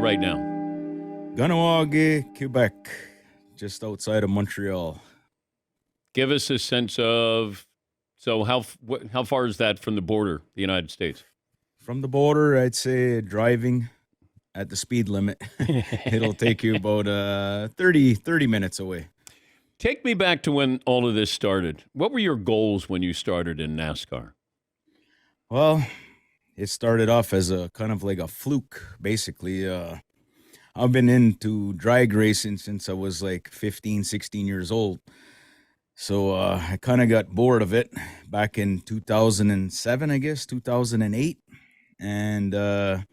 right now? Ganawage, Quebec, just outside of Montreal. Give us a sense of, so how far is that from the border, the United States? From the border, I'd say driving at the speed limit, it'll take you about 30 minutes away. Take me back to when all of this started. What were your goals when you started in NASCAR? Well, it started off as a kind of like a fluke, basically. I've been into drag racing since I was like 15, 16 years old. So I kind of got bored of it back in 2007, I guess, 2008. And I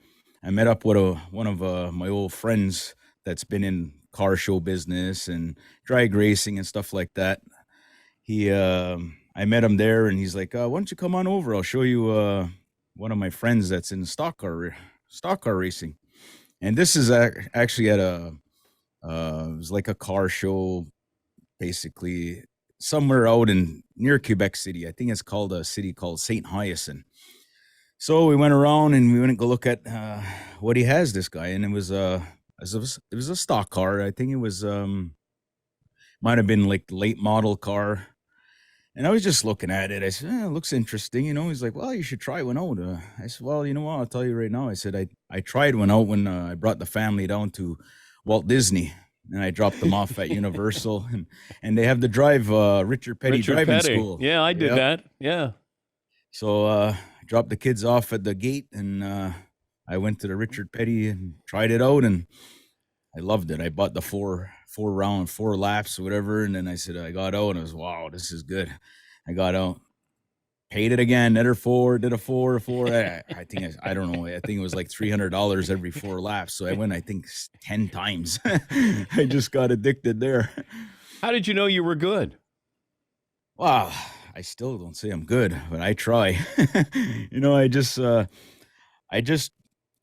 met up with one of my old friends that's been in car show business and drag racing and stuff like that. I met him there, and he's like, "Why don't you come on over? I'll show you one of my friends that's in stock car racing." And this is actually at it was like a car show, basically somewhere out in near Quebec City. I think it's called a city called Saint Hyacinthe. So we went around and we went to go look at what he has, this guy, and it was a stock car. I think it was might have been like late model car. And I was just looking at it. I said, it looks interesting. He's like, well, you should try one out. I said, well, you know what? I'll tell you right now. I said, I tried one out when I brought the family down to Walt Disney. And I dropped them off at Universal. And they have the drive, Richard Petty driving school. Yeah, I did that. Yeah. So I dropped the kids off at the gate. And I went to the Richard Petty and tried it out. And I loved it. I bought the four laps or whatever. And then I said, I got out and I was, wow, this is good. I got out, paid it again, did a four. I think, I don't know. I think it was like $300 every 4 laps. So I went, I think 10 times. I just got addicted there. How did you know you were good? Wow. I still don't say I'm good, but I try.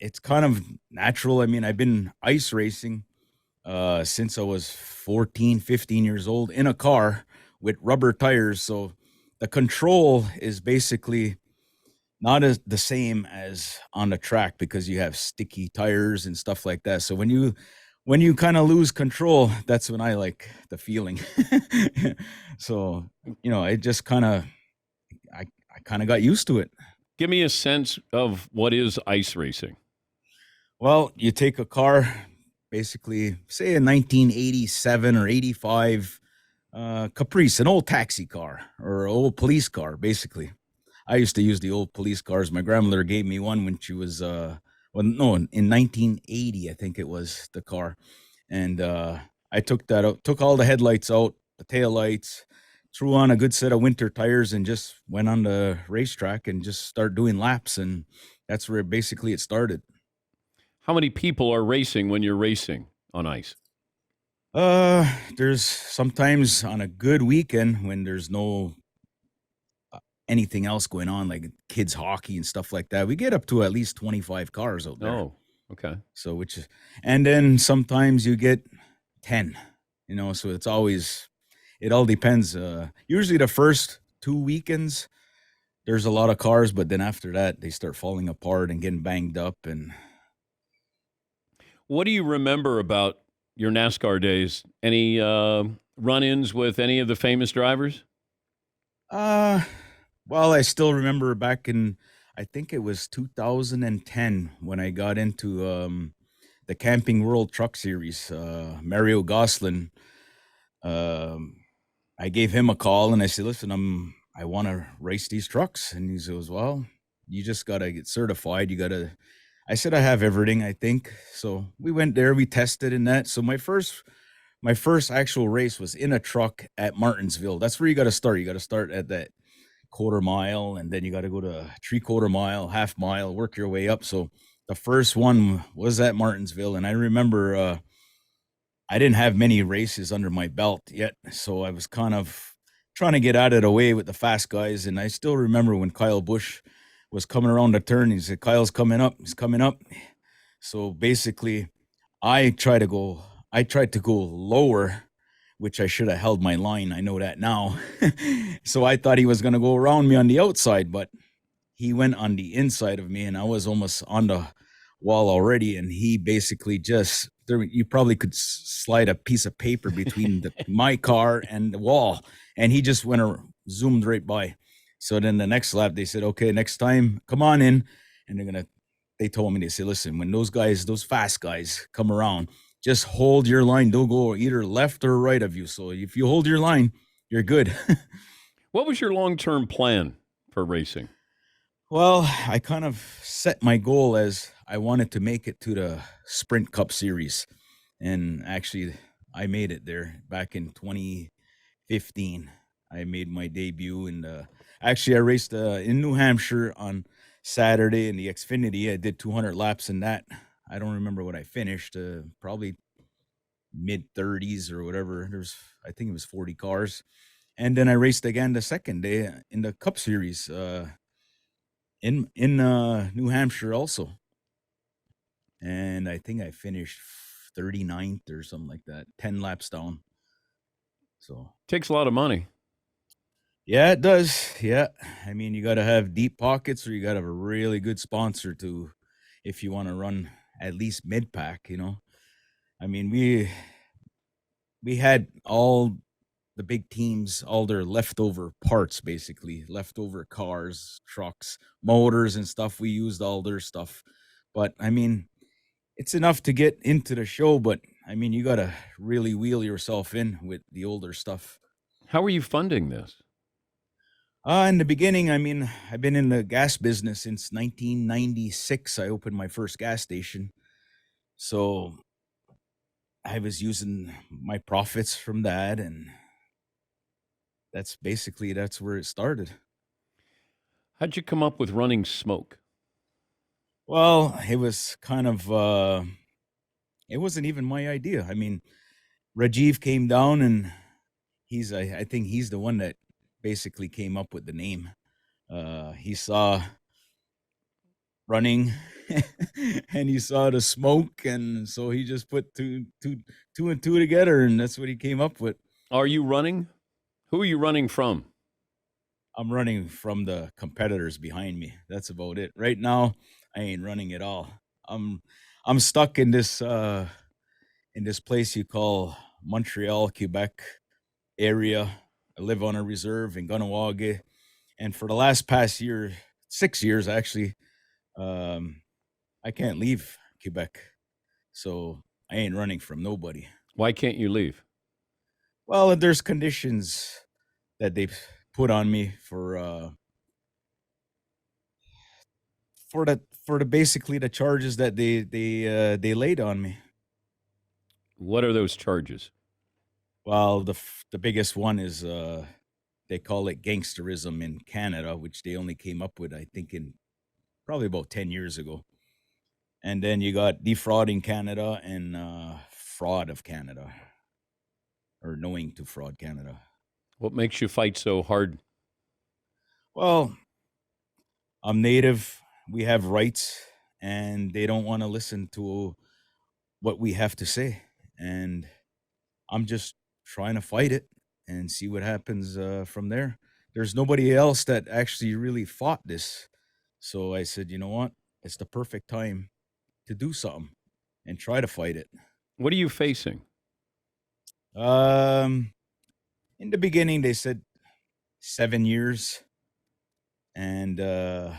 It's kind of natural. I mean, I've been ice racing since I was 14, 15 years old in a car with rubber tires. So the control is basically not as the same as on the track because you have sticky tires and stuff like that. So when you kind of lose control, that's when I like the feeling. So, I just I kind of got used to it. Give me a sense of what is ice racing. Well, you take a car, basically, say a 1987 or 85 Caprice, an old taxi car or an old police car, basically. I used to use the old police cars. My grandmother gave me one when she was, in 1980, I think it was the car. And I took that out, took all the headlights out, the taillights, threw on a good set of winter tires and just went on the racetrack and just started doing laps. And that's where basically it started. How many people are racing when you're racing on ice? There's sometimes on a good weekend when there's no anything else going on, like kids hockey and stuff like that, we get up to at least 25 cars out there. Oh, okay. So and then sometimes you get 10, so it all depends. Usually the first 2 weekends, there's a lot of cars, but then after that, they start falling apart and getting banged up. And what do you remember about your NASCAR days? Any run-ins with any of the famous drivers? Well, I still remember back in, I think it was 2010 when I got into the Camping World Truck Series. Mario Gosselin, I gave him a call and I said, listen, I want to race these trucks. And he says, well, you just got to get certified. I said, I have everything, I think. So we went there, we tested in that. So my first actual race was in a truck at Martinsville. That's where you got to start. You got to start at that quarter mile, and then you got to go to 3/4 mile, half mile, work your way up. So the first one was at Martinsville. And I remember I didn't have many races under my belt yet. So I was kind of trying to get out of the way with the fast guys. And I still remember when Kyle Busch was coming around the turn, he said, Kyle's coming up. He's coming up. So basically, I tried to go lower, which I should have held my line. I know that now. So I thought he was going to go around me on the outside, but he went on the inside of me, and I was almost on wall already, and he basically just there. You probably could slide a piece of paper between my car and the wall, and he just went or zoomed right by. So then the next lap, they said, "Okay, next time, come on in," and they're gonna. They told me, they said, "Listen, when those guys, those fast guys, come around, just hold your line. Don't go either left or right of you. So if you hold your line, you're good." What was your long-term plan for racing? Well, I kind of set my goal as I wanted to make it to the Sprint Cup Series. And actually, I made it there back in 2015. I made my debut in the. Actually, I raced in New Hampshire on Saturday in the Xfinity. I did 200 laps in that. I don't remember what I finished. Probably mid 30s or whatever. I think it was 40 cars. And then I raced again the second day in the Cup Series in New Hampshire also. And I think I finished 39th or something like that, 10 laps down. So, Takes a lot of money. yeah, it does. Yeah. I mean, you got to have deep pockets or you got to have a really good sponsor to, if you want to run at least mid pack. I mean, we had all the big teams, all their leftover parts, basically, leftover cars, trucks, motors, and stuff. We used all their stuff. But I mean, it's enough to get into the show, but I mean, you got to really wheel yourself in with the older stuff. How are you funding this? In the beginning, I mean, I've been in the gas business since 1996. I opened my first gas station. So I was using my profits from that. And that's where it started. How'd you come up with running smoke? Well, it was kind of, it wasn't even my idea. I mean, Rajiv came down and I think he's the one that basically came up with the name. He saw running and he saw the smoke, and so he just put two and two together, and that's what he came up with. Are you running? Who are you running from? I'm running from the competitors behind me. That's about it. Right now, I ain't running at all. I'm I'm stuck in this place you call Montreal, Quebec area. I live on a reserve in Gunawaga, and for the last past year, 6 years actually, um, I can't leave Quebec, so I ain't running from nobody. Why can't you leave? Well, there's conditions that they've put on me for the basically the charges that they laid on me. What are those charges? Well, the biggest one is they call it gangsterism in Canada, which they only came up with I think in probably about 10 years ago. And then you got defrauding Canada and fraud of Canada, or knowing to fraud Canada. What makes you fight so hard? Well, I'm native. We have rights, and they don't want to listen to what we have to say. And I'm just trying to fight it and see what happens from there. There's nobody else that actually really fought this. So I said, you know what? It's the perfect time to do something and try to fight it. What are you facing? Um, in the beginning, they said 7 years, and that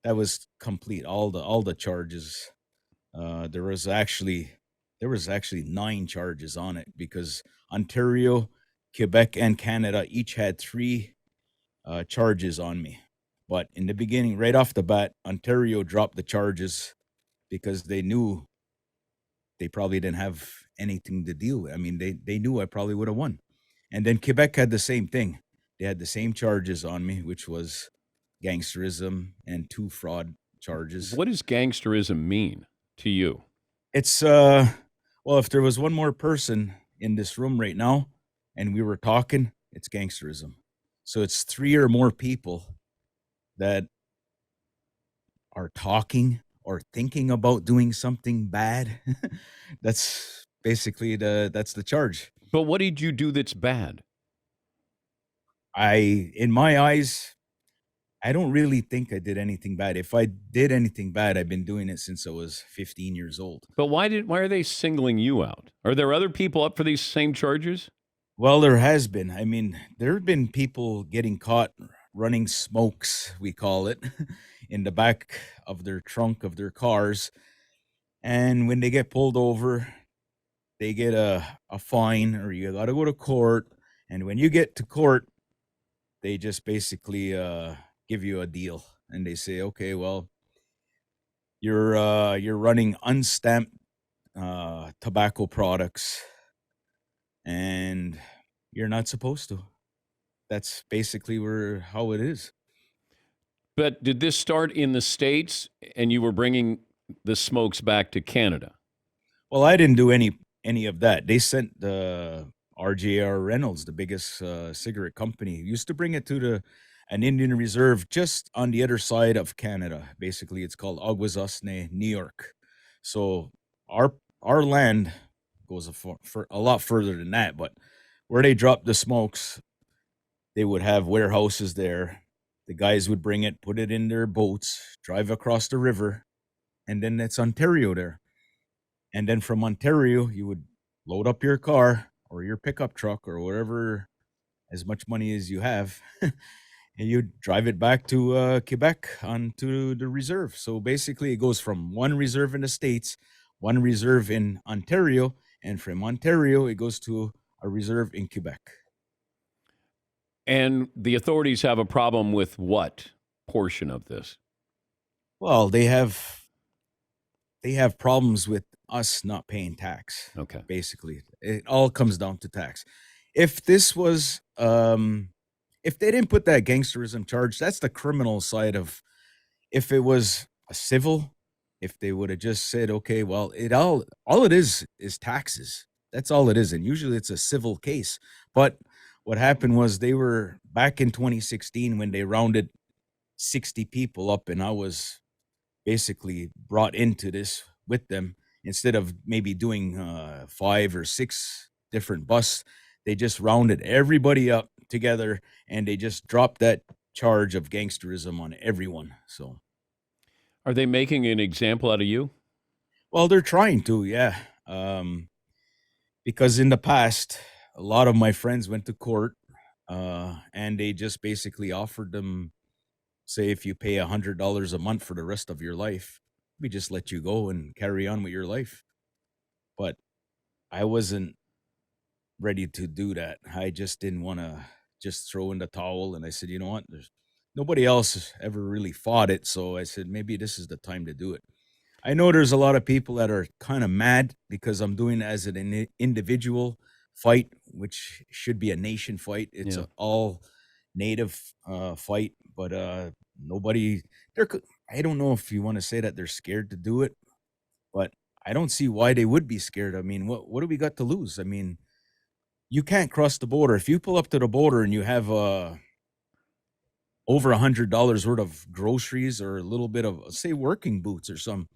was complete. All the charges. Uh, there was actually there was actually 9 charges on it because Ontario, Quebec, and Canada each had 3 charges on me. But in the beginning, right off the bat, Ontario dropped the charges because they knew they probably didn't have anything to deal with. I mean, they knew I probably would have won. And then Quebec had the same thing. They had the same charges on me, which was gangsterism and 2 fraud charges. What does gangsterism mean to you? It's well, if there was one more person in this room right now and we were talking, it's gangsterism. So it's 3 or more people that are talking or thinking about doing something bad. That's the charge. But what did you do that's bad? In my eyes, I don't really think I did anything bad. If I did anything bad, I've been doing it since I was 15 years old. But why are they singling you out? Are there other people up for these same charges? Well, there has been. I mean, there have been people getting caught running smokes, we call it, in the back of their trunk of their cars. And when they get pulled over, they get a fine or you got to go to court. And when you get to court, they just basically give you a deal and they say, okay, well, you're running unstamped tobacco products and you're not supposed to. That's basically where how it is. But did this start in the States and you were bringing the smokes back to Canada? Well, I didn't do any of that. They sent the RJR Reynolds, the biggest cigarette company, used to bring it to the an Indian reserve just on the other side of Canada. Basically, it's called Aguasasne, New York. So our our land goes for a lot further than that, but where they drop the smokes, they would have warehouses there. The guys would bring it, put it in their boats, drive across the river, and then it's Ontario there. And then from Ontario, you would load up your car or your pickup truck or whatever, as much money as you have, and you drive it back to Quebec onto the reserve. So basically, it goes from one reserve in the States, one reserve in Ontario, and from Ontario, it goes to a reserve in Quebec. And the authorities have a problem with what portion of this? Well, they have problems with us not paying tax. Okay. Basically, it all comes down to tax. If this was, if they didn't put that gangsterism charge, that's the criminal side of. If it was a civil, if they would have just said, okay, well, it all it is taxes. That's all it is, and usually it's a civil case. But what happened was they were back in 2016 when they rounded 60 people up, and I was basically brought into this with them instead of maybe doing 5 or 6 different busts. They just rounded everybody up together and they just dropped that charge of gangsterism on everyone. So, Are they making an example out of you? well, they're trying to, yeah. Because in the past, a lot of my friends went to court and they just basically offered them, say, if you pay $100 a month for the rest of your life, we just let you go and carry on with your life. But I wasn't ready to do that. I just didn't want to just throw in the towel. And I said, you know what? There's nobody else ever really fought it. So I said, maybe this is the time to do it. I know there's a lot of people that are kind of mad because I'm doing it as an individual fight, which should be a nation fight. It's Yeah. a all native fight, but nobody. They're. I don't know if you want to say that they're scared to do it, but I don't see why they would be scared. I mean, what do we got to lose? I mean, you can't cross the border. If you pull up to the border and you have over $100 worth of groceries or a little bit of say working boots or some,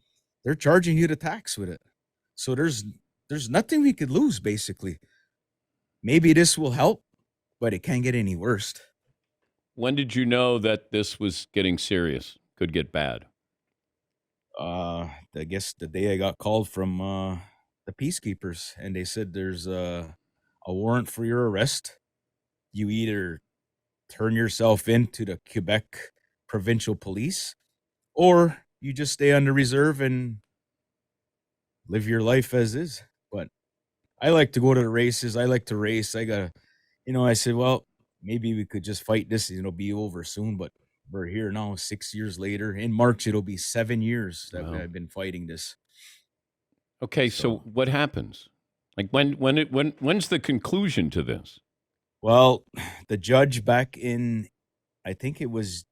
they're charging you the tax with it. So there's nothing we could lose basically. Maybe this will help, but it can't get any worse. When did you know that this was getting serious? Could get bad. I guess the day I got called from the peacekeepers and they said there's a warrant for your arrest. You either turn yourself in to the Quebec provincial police or you just stay on the reserve and live your life as is. But I like to go to the races. I like to race. I got, I said, well, maybe we could just fight this. It'll be over soon. But we're here now, 6 years later. In March, it'll be 7 years that Wow. I've been fighting this. Okay, so So, what happens? Like when's the conclusion to this? well, the judge back in, I think it was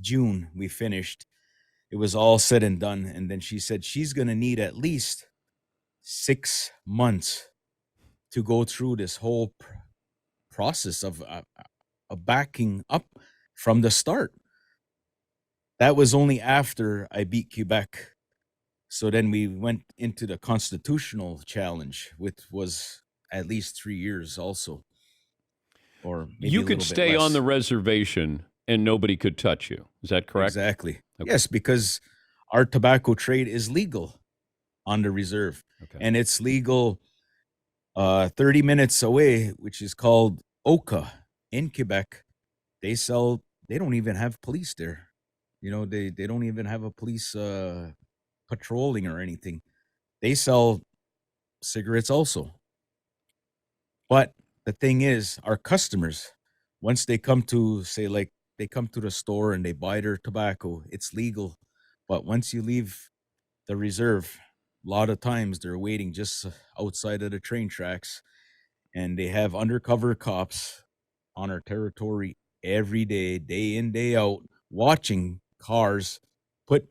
June, we finished. It was all said and done. And then she said she's going to need at least 6 months to go through this whole process of backing up from the start. That was only after I beat Quebec. So then we went into the constitutional challenge, which was at least 3 years also, or maybe You a could little bit stay on less. the reservation and nobody could touch you. Is that correct? Exactly. Okay. Yes, because our tobacco trade is legal on the reserve, Okay. and it's legal 30 minutes away, which is called Oka in Quebec. They don't even have police there. They don't even have a police patrolling or anything. They sell cigarettes also. But the thing is, our customers, once they come to say, like, they come to the store and they buy their tobacco, it's legal. But once you leave the reserve, a lot of times they're waiting just outside of the train tracks, and they have undercover cops on our territory every day in, day out, watching cars put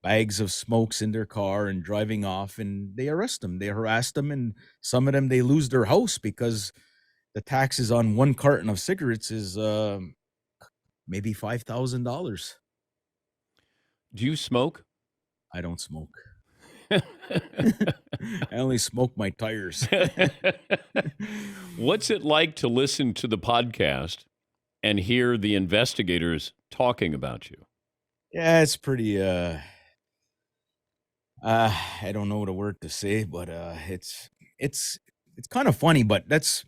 bags of smokes in their car and driving off, and they arrest them. They harass them, and some of them, they lose their house because the taxes on one carton of cigarettes is maybe $5,000. Do you smoke? I don't smoke. I only smoke my tires. What's it like to listen to the podcast and hear the investigators talking about you? Yeah, it's pretty I don't know the word to say, but it's it's kind of funny, but that's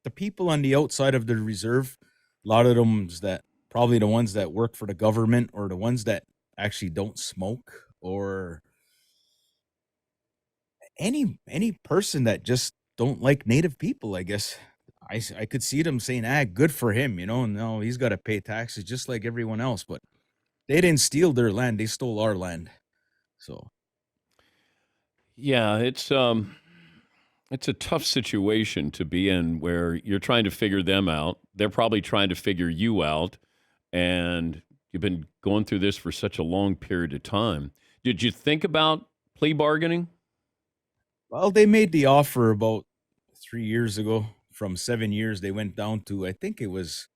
the people on the outside of the reserve. A lot of them that probably the ones that work for the government, or the ones that actually don't smoke, or any person that just don't like native people, I guess. I could see them saying, good for him, no, he's got to pay taxes just like everyone else, but they didn't steal their land, they stole our land. So Yeah, it's a tough situation to be in where you're trying to figure them out. They're probably trying to figure you out, and you've been going through this for such a long period of time. Did you think about plea bargaining? well, they made the offer about 3 years ago. From 7 years, they went down to, I think it was,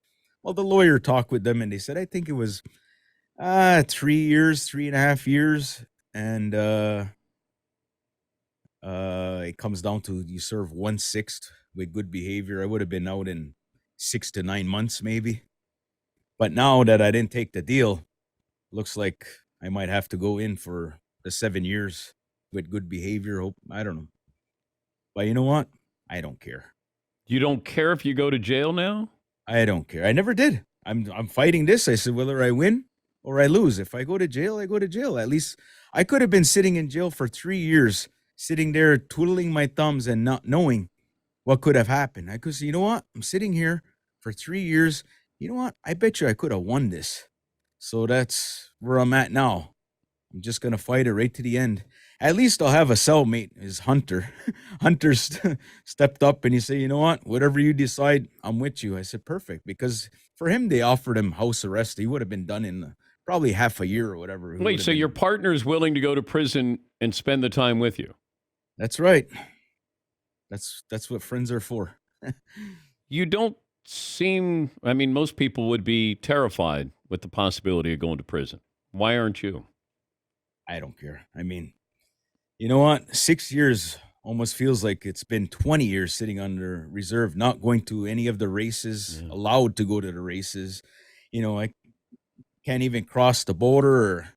well, the lawyer talked with them and they said, I think it was 3 years, 3.5 years. And it comes down to you serve 1/6 with good behavior. I would have been out in 6 to 9 months, maybe. But now that I didn't take the deal, looks like I might have to go in for the 7 years with good behavior. Hope, I don't know. But you know what? I don't care. You don't care if you go to jail now? I don't care. I never did. I'm fighting this. I said whether I win or I lose. If I go to jail, I go to jail. At least I could have been sitting in jail for 3 years, sitting there twiddling my thumbs and not knowing what could have happened. I could say, you know what? I'm sitting here for 3 years. You know what? I bet you I could have won this. So that's where I'm at now. I'm just gonna fight it right to the end. At least I'll have a cellmate, is Hunter. Hunter stepped up and he said, "You know what? Whatever you decide, I'm with you." I said, "Perfect," because for him, they offered him house arrest. He would have been done in probably half a year or whatever. He would Wait, have so your been. partner's willing to go to prison and spend the time with you? That's right. That's what friends are for. You don't seem, I mean, most people would be terrified with the possibility of going to prison. Why aren't you? I don't care. I mean, you know what? 6 years almost feels like it's been 20 years sitting under reserve, not going to any of the races, Yeah. allowed to go to the races. I can't even cross the border. Or,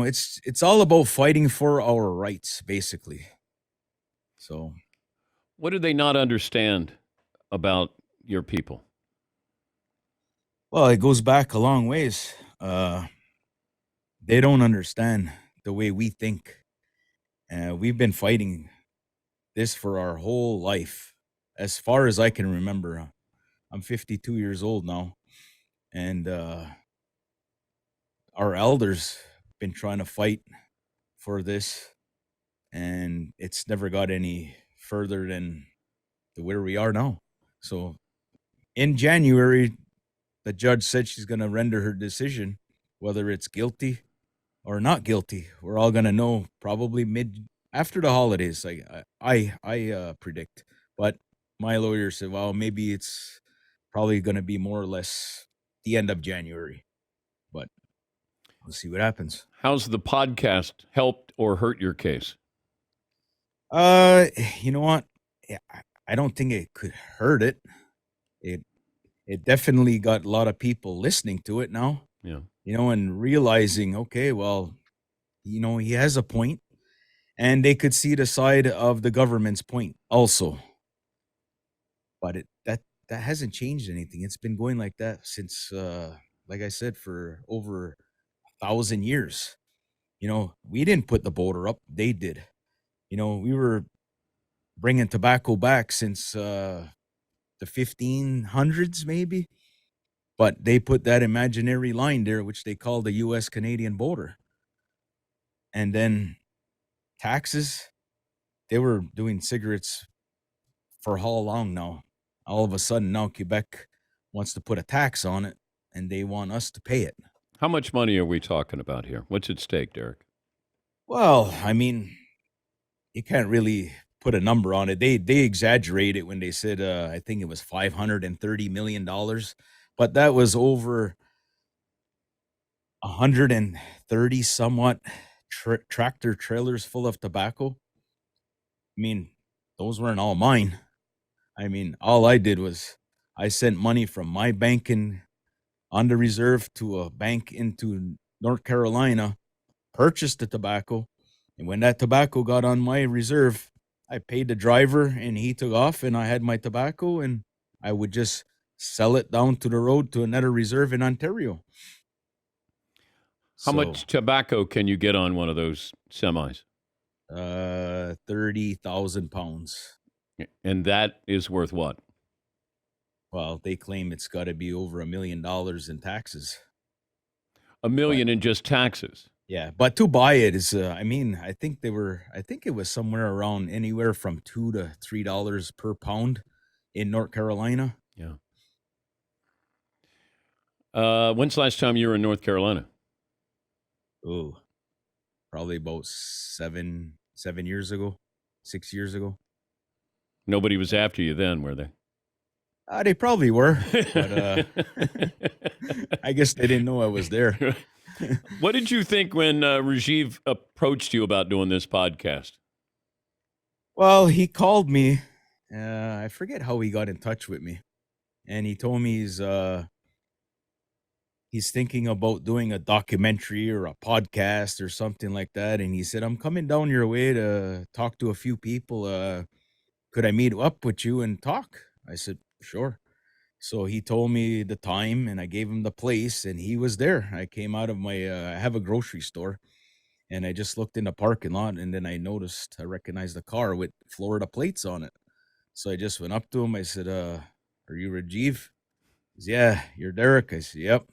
it's all about fighting for our rights, basically. So, What do they not understand about your people? well, it goes back a long ways. They don't understand the way we think. We've been fighting this for our whole life, as far as I can remember. I'm 52 years old now, and our elders been trying to fight for this, and it's never got any further than to where we are now. So in January, the judge said she's going to render her decision, whether it's guilty or not guilty. We're all going to know probably mid after the holidays. I predict, but my lawyer said, well, maybe it's probably going to be more or less the end of January, but we'll see what happens. How's the podcast helped or hurt your case? Uh, you know what? Yeah, I don't think it could hurt it. It it definitely got a lot of people listening to it now, Yeah. and realizing, okay, well, he has a point, and they could see the side of the government's point also. But that hasn't changed anything. It's been going like that since, like I said, for over 1,000 years. We didn't put the border up; they did. We were bringing tobacco back since the 1500s, maybe. But they put that imaginary line there, which they call the U.S. Canadian border. And then taxes, they were doing cigarettes for how long now? All of a sudden, now Quebec wants to put a tax on it, and they want us to pay it. How much money are we talking about here? What's at stake, Derek? Well, I mean, you can't really put a number on it. They exaggerate it when they said, I think it was $530 million, but that was over 130 somewhat tractor trailers full of tobacco. I mean, those weren't all mine. I mean, all I did was I sent money from my bank on the reserve to a bank into North Carolina, purchased the tobacco, and when that tobacco got on my reserve, I paid the driver and he took off, and I had my tobacco, and I would just sell it down to the road to another reserve in Ontario. How So, much tobacco can you get on one of those semis? 30,000 pounds. And that is worth what? Well, they claim it's got to be over $1 million in taxes. $1 But million in just taxes. yeah, but to buy it is, I mean, I think it was somewhere around anywhere from $2 to $3 per pound in North Carolina. Yeah. When's the last time you were in North Carolina? Oh, probably about 7 years ago, 6 years ago. Nobody was after you then, were they? They probably were, but I guess they didn't know I was there. What did you think when Rajiv approached you about doing this podcast? Well, he called me. I forget how he got in touch with me, and he told me he's thinking about doing a documentary or a podcast or something like that. And he said, "I'm coming down your way to talk to a few people. Could I meet up with you and talk?" I said, "Sure." So he told me the time, and I gave him the place, and he was there. I came out of I have a grocery store, and I just looked in the parking lot, and then I recognized the car with Florida plates on it. So I just went up to him. I said, "Are you Rajiv?" He said, "Yeah, you're Derrick." I said, "Yep."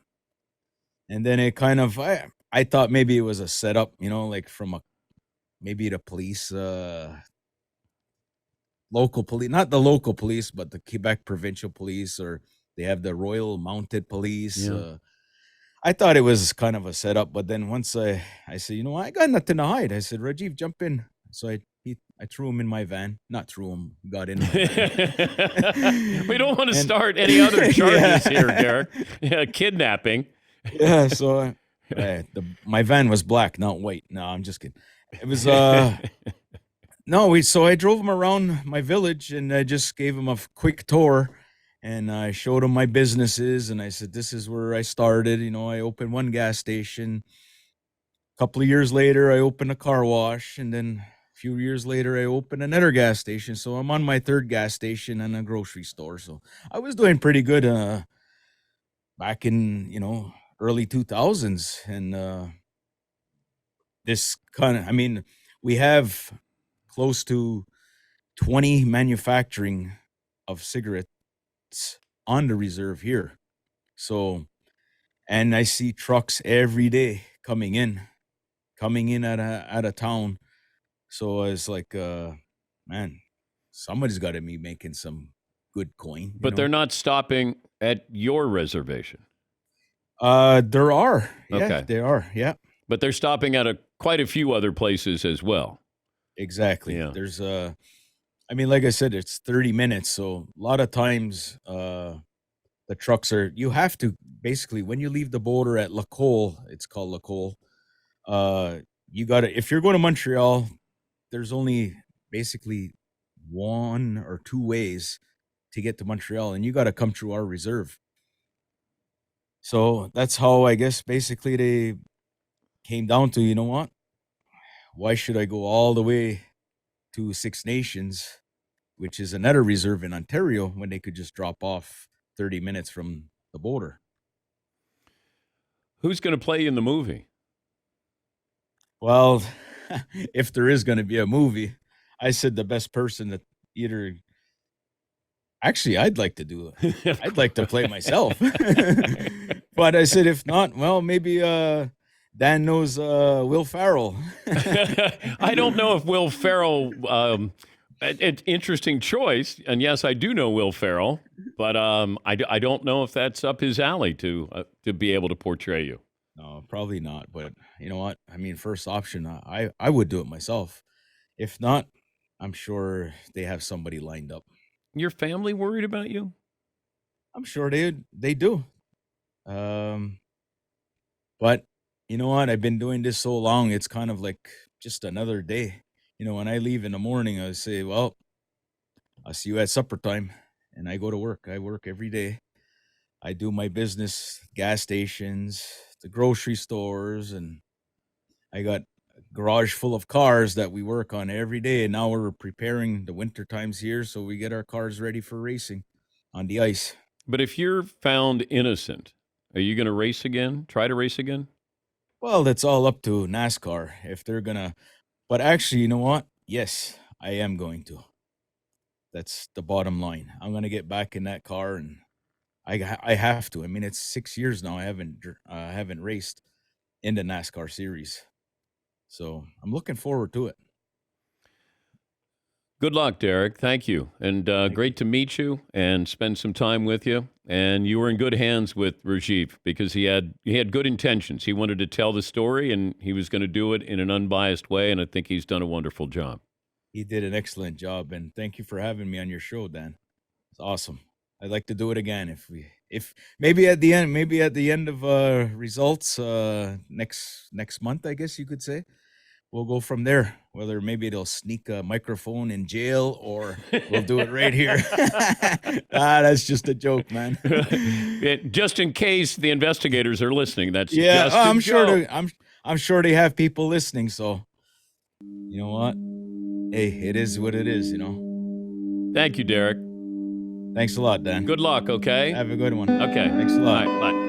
And then it kind of, I thought maybe it was a setup, like from maybe the police, local police, not the local police, but the Quebec provincial police, or they have the Royal Mounted Police. Yeah. I thought it was kind of a setup, but then once I said, I got nothing to hide. I said, "Rajiv, jump in." So I threw him in my van, not threw him, got in my van. We don't want to And start any other charges yeah. here, Derek. Yeah, kidnapping. Yeah, so my van was black, not white. No, I'm just kidding. It was no, so I drove him around my village, and I just gave him a quick tour, and I showed him my businesses, and I said, "This is where I started. I opened one gas station. A couple of years later, I opened a car wash, and then a few years later, I opened another gas station. So I'm on my third gas station and a grocery store. So I was doing pretty good back in, early 2000s. And I mean, we have close to 20 manufacturing of cigarettes on the reserve here. So, and I see trucks every day coming in out of town. So it's like, man, somebody's got to be making some good coin, But they're not stopping at your reservation. There are, yeah, Okay. they are, yeah, But they're stopping at quite a few other places as well. exactly. Yeah. There's I mean, like I said, it's 30 minutes, so a lot of times, the trucks you have to basically when you leave the border at Lacole, it's called Lacole. You gotta if you're going to Montreal, there's only basically one or two ways to get to Montreal, and you got to come through our reserve. So that's how I guess basically they came down to, you know what? Why should I go all the way to Six Nations, which is another reserve in Ontario, when they could just drop off 30 minutes from the border? Who's going to play you in the movie? Well, if there is going to be a movie, I said the best person that either actually I'd like to do Of I'd like to course. play myself. But I said if not, well, maybe Dan knows Will Farrell. I don't know if Will Ferrell. Interesting choice, and yes, I do know Will Ferrell, but I don't know if that's up his alley to be able to portray you. No, probably not. But you know what? I mean, first option, I would do it myself. If not, I'm sure they have somebody lined up. Your family worried about you? I'm sure they do. Um, but you know what? I've been doing this so long, it's kind of like just another day. You know, when I leave in the morning, I say, "Well, I'll see you at supper time," and I go to work. I work every day. I do my business, gas stations, the grocery stores, and I got a garage full of cars that we work on every day. And now we're preparing the winter times here, so we get our cars ready for racing on the ice. But if you're found innocent, are you going to race again? Try to race again? Well, that's all up to NASCAR if they're gonna. But actually, you know what? Yes, I am going to. That's the bottom line. I'm gonna get back in that car, and I have to. I mean, it's 6 years now. I haven't raced in the NASCAR series, so I'm looking forward to it. Good luck, Derek. Thank you. And Thank you. great to meet you and spend some time with you. And you were in good hands with Rajiv because he had good intentions. He wanted to tell the story and he was going to do it in an unbiased way. And I think he's done a wonderful job. He did an excellent job, and thank you for having me on your show, Dan. It's awesome. I'd like to do it again if maybe at the end of results next month, I guess you could say. We'll go from there. Whether maybe they'll sneak a microphone in jail or we'll do it right here. That's just a joke, man. Just in case the investigators are listening, that's Yeah, just a joke. I'm sure they have people listening, so you know what? Hey, it is what it is, you know. Thank you, Derek. Thanks a lot, Dan. Good luck, okay? Have a good one. Okay. Thanks a All lot. right, bye.